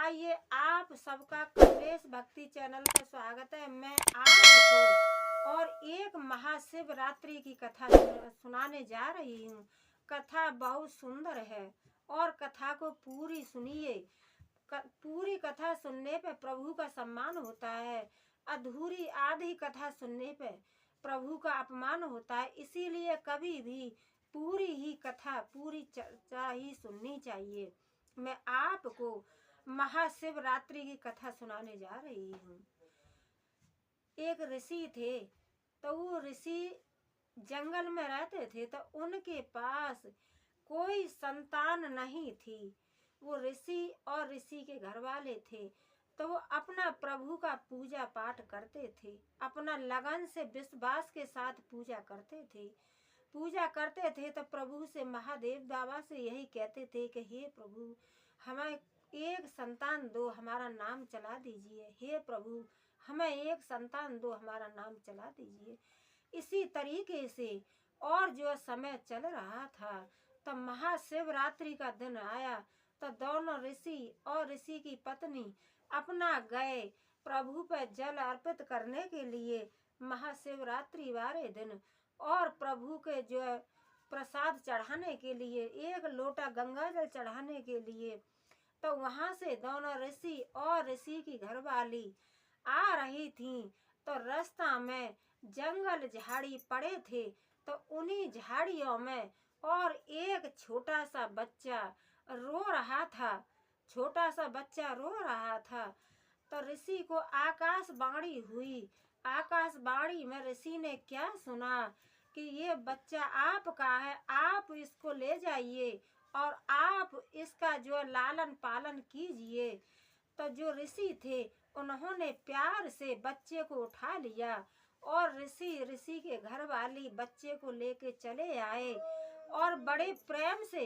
आइए आप सबका कमलेश भक्ति चैनल पर स्वागत है। मैं आपको और एक महाशिवरात्रि की कथा सुनाने जा रही हूँ। कथा बहुत सुंदर है और कथा को पूरी सुनिए। पूरी कथा सुनने पे प्रभु का सम्मान होता है, अधूरी आधी कथा सुनने पे प्रभु का अपमान होता है। इसीलिए कभी भी पूरी ही कथा, पूरी चर्चा ही सुननी चाहिए। मैं आपको महाशिवरात्रि की कथा सुनाने जा रही हूँ। एक ऋषि थे, तो वो ऋषि जंगल में रहते थे, तो उनके पास कोई संतान नहीं थी। वो ऋषि और ऋषि के घर वाले थे, तो वो अपना प्रभु का पूजा पाठ करते थे, अपना लगन से विश्वास के साथ पूजा करते थे। तो प्रभु से, महादेव बाबा से यही कहते थे कि हे प्रभु, हमें एक संतान दो, हमारा नाम चला दीजिए। हे प्रभु, हमें एक संतान दो, हमारा नाम चला दीजिए। इसी तरीके से और जो समय चल रहा था, तो महाशिवरात्रि का दिन आया, तो दोनों ऋषि और ऋषि की पत्नी अपना गए प्रभु पर जल अर्पित करने के लिए महाशिवरात्रि वाले दिन, और प्रभु के जो प्रसाद चढ़ाने के लिए, एक लोटा गंगा जल चढ़ाने के लिए, तो वहां से दोनों ऋषि और ऋषि की घरवाली आ रही थीं। तो रास्ता में जंगल झाड़ी पड़े थे, तो उन्हीं झाड़ियों में और एक छोटा सा बच्चा रो रहा था। तो ऋषि को आकाशवाणी हुई। आकाशवाणी में ऋषि ने क्या सुना कि ये बच्चा आपका है, आप इसको ले जाइए और आप इसका जो लालन पालन कीजिए। तो जो ऋषि थे, उन्होंने प्यार से बच्चे को उठा लिया और ऋषि के घर वाली बच्चे को लेके चले आए और बड़े प्रेम से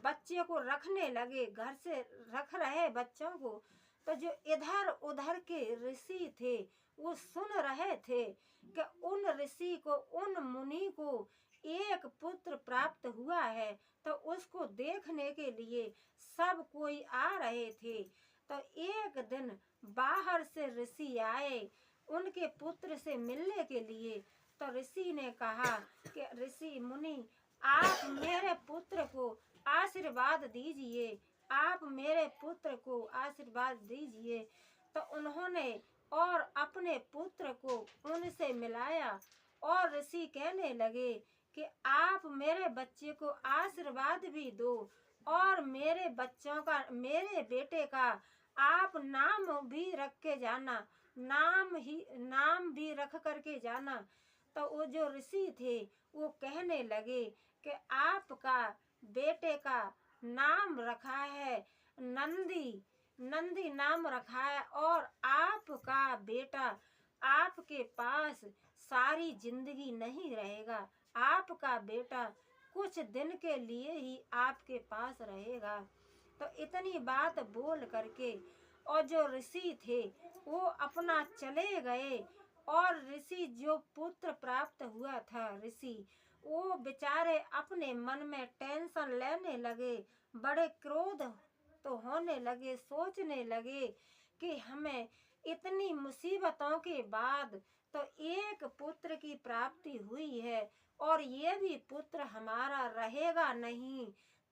बच्चे को रखने लगे। घर से रख रहे बच्चों को, तो जो इधर उधर के ऋषि थे वो सुन रहे थे कि उन ऋषि को, उन मुनि को एक पुत्र प्राप्त हुआ है। तो उसको देखने के लिए सब कोई आ रहे थे। तो एक दिन बाहर से ऋषि आए उनके पुत्र से मिलने के लिए। तो ऋषि ने कहा कि ऋषि मुनि, आप मेरे पुत्र को आशीर्वाद दीजिए, आप मेरे पुत्र को आशीर्वाद दीजिए। तो उन्होंने और अपने पुत्र को उनसे मिलाया और ऋषि कहने लगे कि आप मेरे बच्चे को आशीर्वाद भी दो और मेरे बेटे का आप नाम भी रख के जाना, नाम भी रख करके जाना। तो वो जो ऋषि थे वो कहने लगे कि आपका बेटे का नाम रखा है नंदी नाम रखा है, और आपका बेटा आपके पास सारी जिंदगी नहीं रहेगा, आपका बेटा कुछ दिन के लिए ही आपके पास रहेगा। तो इतनी बात बोल करके और जो ऋषि थे वो अपना चले गए। और ऋषि जो पुत्र प्राप्त हुआ था, ऋषि वो बेचारे अपने मन में टेंशन लेने लगे, बड़े क्रोध तो होने लगे, सोचने लगे कि हमें इतनी मुसीबतों के बाद तो एक पुत्र की प्राप्ति हुई है और ये भी पुत्र हमारा रहेगा नहीं,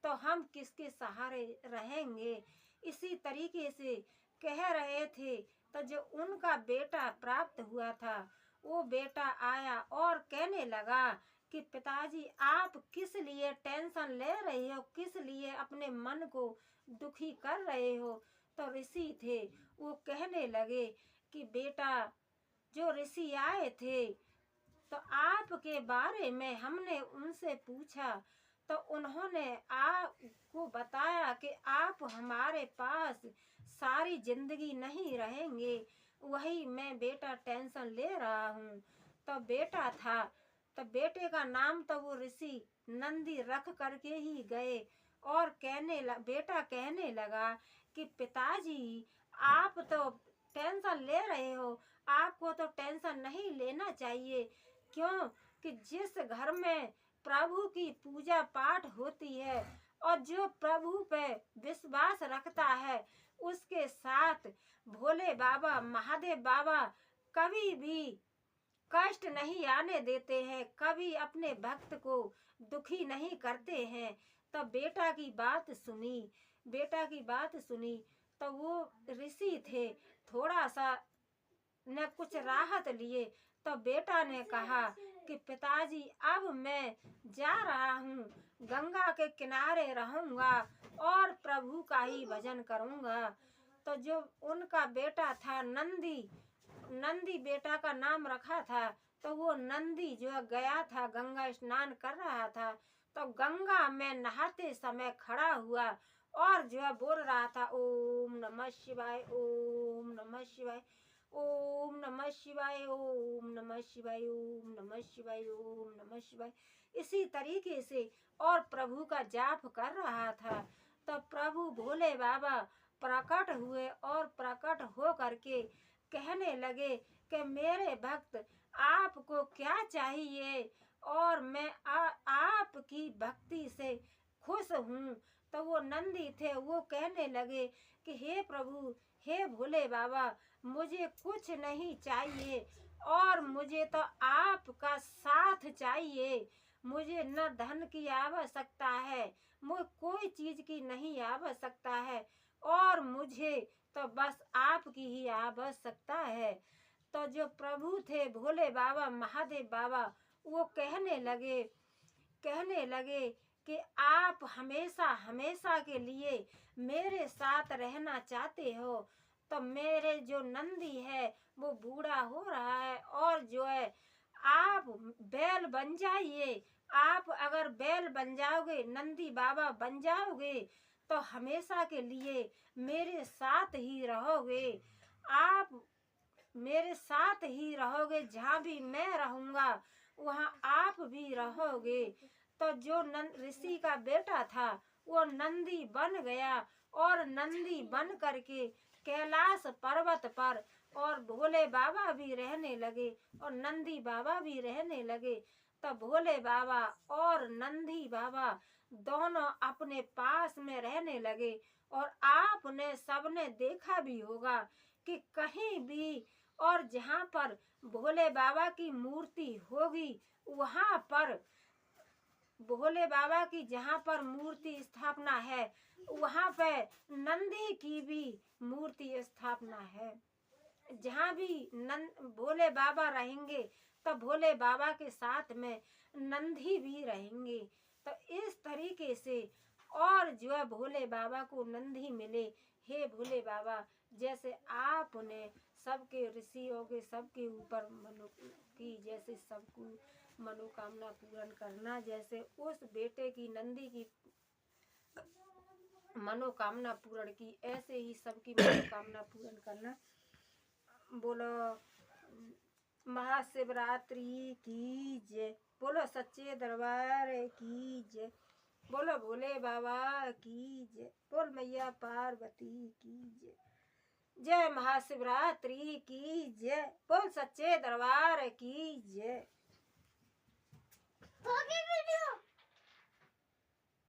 तो हम किसके सहारे रहेंगे। इसी तरीके से कह रहे थे। तो जो उनका बेटा प्राप्त हुआ था, वो बेटा आया और कहने लगा कि पिताजी, आप किस लिए टेंशन ले रहे हो, किस लिए अपने मन को दुखी कर रहे हो। तो ऋषि थे वो कहने लगे कि बेटा, जो ऋषि आए थे तो आपके बारे में हमने उनसे पूछा, तो उन्होंने आपको बताया कि आप हमारे पास सारी जिंदगी नहीं रहेंगे। वही मैं बेटा टेंशन ले रहा हूँ। तो बेटा था, तो बेटे का नाम तो वो ऋषि नंदी रख करके ही गए। और बेटा कहने लगा कि पिताजी, आप तो टेंशन ले रहे हो, आपको तो टेंशन नहीं लेना चाहिए। क्यों कि जिस घर में प्रभु की पूजा पाठ होती है और जो प्रभु पे विश्वास रखता है, उसके साथ भोले बाबा महादेव बाबा कभी भी कष्ट नहीं आने देते हैं, कभी अपने भक्त को दुखी नहीं करते हैं। तब बेटा की बात सुनी तो वो ऋषि थे, थोड़ा सा ने कुछ राहत लिए। तो बेटा ने कहा कि पिताजी अब मैं जा रहा हूँ, गंगा के किनारे रहूँगा और प्रभु का ही भजन करूँगा। तो जो उनका बेटा था नंदी बेटा का नाम रखा था। तो वो नंदी जो गया था, गंगा स्नान कर रहा था, तो गंगा में नहाते समय खड़ा हुआ और जो है बोल रहा था, ओम नमः शिवाय, ओम नमः शिवाय, ओम नमः शिवाय, ओम नमः शिवाय, ओम नमः शिवाय, ओम नमः शिवाय, इसी तरीके से और प्रभु का जाप कर रहा था। तो प्रभु भोले बाबा प्रकट हुए और प्रकट हो करके कहने लगे कि मेरे भक्त आपको क्या चाहिए और मैं आपकी भक्ति से खुश हूँ। तो वो नंदी थे, वो कहने लगे कि हे प्रभु, हे भोले बाबा, मुझे कुछ नहीं चाहिए और मुझे तो आपका साथ चाहिए। मुझे न धन की आवश्यकता है, मुझे कोई चीज की नहीं आवश्यकता है और मुझे तो बस आपकी ही आवश्यकता है। तो जो प्रभु थे भोले बाबा महादेव बाबा, वो कहने लगे कि आप हमेशा हमेशा के लिए मेरे साथ रहना चाहते हो। तो मेरे जो नंदी है वो बूढ़ा हो रहा है और जो है आप बैल बन जाइए। आप अगर बैल बन जाओगे, नंदी बाबा बन जाओगे, तो हमेशा के लिए मेरे साथ ही रहोगे। आप मेरे साथ ही रहोगे, जहाँ भी मैं रहूँगा वहाँ आप भी रहोगे। तो जो ऋषि का बेटा था वो नंदी बन गया और नंदी बन करके कैलाश पर्वत पर और भोले बाबा भी रहने लगे और नंदी बाबा भी रहने लगे। तब भोले बाबा और नंदी बाबा दोनों अपने पास में रहने लगे। और आपने सबने देखा भी होगा कि कहीं भी और जहाँ पर भोले बाबा की मूर्ति होगी, वहाँ पर भोले बाबा की जहाँ पर मूर्ति स्थापना है, वहाँ पे नंदी की भी मूर्ति स्थापना है। जहाँ भी भोले बाबा रहेंगे तो भोले बाबा के साथ में नंदी भी रहेंगे। तो इस तरीके से और जो है भोले बाबा को नंदी मिले। हे भोले बाबा, जैसे आपने सबके ऋषियों के सबके ऊपर की जैसे सबको मनोकामना पूर्ण करना, जैसे उस बेटे की नंदी की मनोकामना पूर्ण की, ऐसे ही सबकी मनोकामना पूर्ण करना। बोलो महाशिवरात्रि की जय, बोलो सच्चे दरबार की जय, बोलो भोले बाबा की जय, बोल मैया पार्वती की जय, जय महाशिवरात्रि की जय, बोल सच्चे दरबार की जय।